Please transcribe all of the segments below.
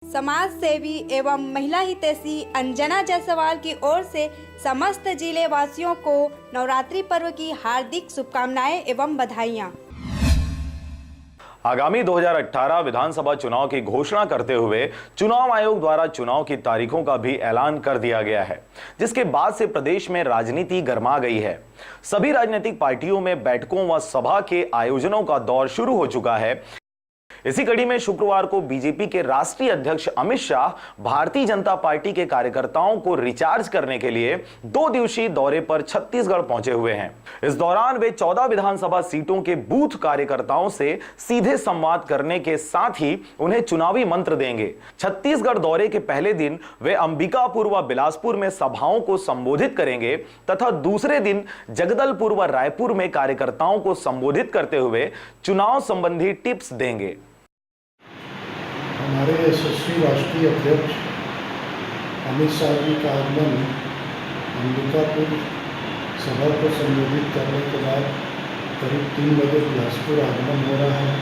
समाज सेवी एवं महिला हितैषी अंजना जायसवाल की ओर से समस्त जिले वासियों को नवरात्रि पर्व की हार्दिक शुभकामनाएं एवं बधाइयां। आगामी 2018 विधानसभा चुनाव की घोषणा करते हुए चुनाव आयोग द्वारा चुनाव की तारीखों का भी ऐलान कर दिया गया है, जिसके बाद से प्रदेश में राजनीति गर्मा गई है। सभी राजनीतिक पार्टियों में बैठकों व सभा के आयोजनों का दौर शुरू हो चुका है। इसी कड़ी में शुक्रवार को बीजेपी के राष्ट्रीय अध्यक्ष अमित शाह भारतीय जनता पार्टी के कार्यकर्ताओं को रिचार्ज करने के लिए 2 दिवसीय दौरे पर छत्तीसगढ़ पहुंचे हुए हैं। इस दौरान वे 14 विधानसभा सीटों के बूथ कार्यकर्ताओं से सीधे संवाद करने के साथ ही उन्हें चुनावी मंत्र देंगे। छत्तीसगढ़ दौरे के पहले दिन वे अंबिकापुर व बिलासपुर में सभाओं को संबोधित करेंगे तथा दूसरे दिन जगदलपुर व रायपुर में कार्यकर्ताओं को संबोधित करते हुए चुनाव संबंधी टिप्स देंगे। हमारे यशस्वी राष्ट्रीय अध्यक्ष अमित शाह जी का आगमन अंबिकापुर सभा को संबोधित करने के बाद करीब 3 बजे बिलासपुर आगमन हो रहा है।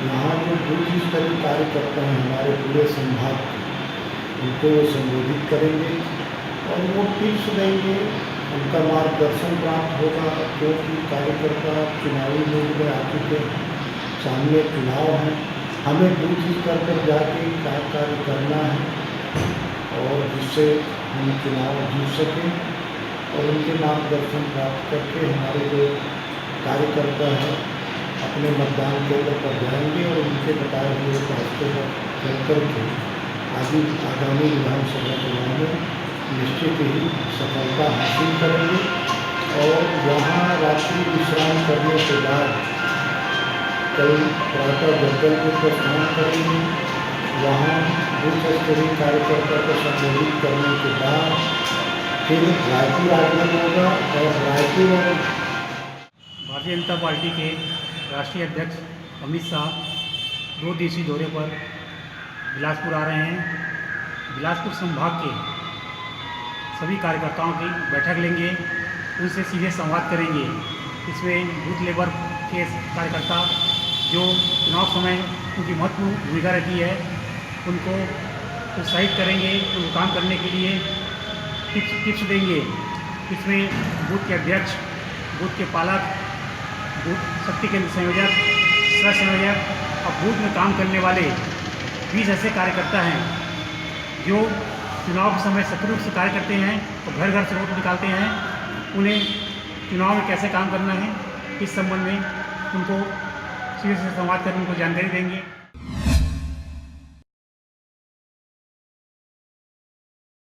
यहाँ जो बूथ स्तरीय कार्यकर्ता हैं हमारे पूरे संभाग के, उनको वो संबोधित करेंगे और वो टिप्स देंगे, उनका मार्गदर्शन प्राप्त होगा। क्योंकि कार्यकर्ता चुनावी मूड में आ चुके हैं, सामने चुनाव है, हमें बूथ स्तर पर जाके क्या कार्य करना है और जिससे हम चुनाव जीत सकें और उनके मार्गदर्शन प्राप्त करके हमारे जो कार्यकर्ता हैं अपने मतदान केंद्र पर जाएंगे और उनके बताए हुए रास्ते पर चल करके आगामी विधानसभा चुनाव में निश्चित ही सफलता हासिल करेंगे। और वहाँ रात्रि विश्राम करने के बाद कल प्रातः जगदलपुर पर प्रस्थान करेंगे। वहाँ बूथ स्तरीय कार्यकर्ता को संबोधित करने के बाद फिर रायपुर आगमन होगा और रायपुर और भारतीय जनता पार्टी के राष्ट्रीय अध्यक्ष अमित शाह 2 दिवसीय दौरे पर बिलासपुर आ रहे हैं। बिलासपुर संभाग के सभी कार्यकर्ताओं की बैठक लेंगे, उनसे सीधे संवाद करेंगे। इसमें बूथ लेवल के कार्यकर्ता जो चुनाव समय उनकी महत्वपूर्ण भूमिका रहती है, उनको उत्साहित करेंगे, उनको काम करने के लिए टिप्स देंगे। इसमें बूथ के अध्यक्ष, बूथ के पालक, बूथ शक्ति केंद्र संयोजक, सह संयोजक और बूथ में काम करने वाले 20 ऐसे कार्यकर्ता हैं जो चुनाव के समय सक्रिय रूप से कार्य करते हैं और घर घर से वोट निकालते हैं। उन्हें चुनाव में कैसे काम करना है इस संबंध में उनको सीधे से संवाद कर उनको जानकारी देंगे।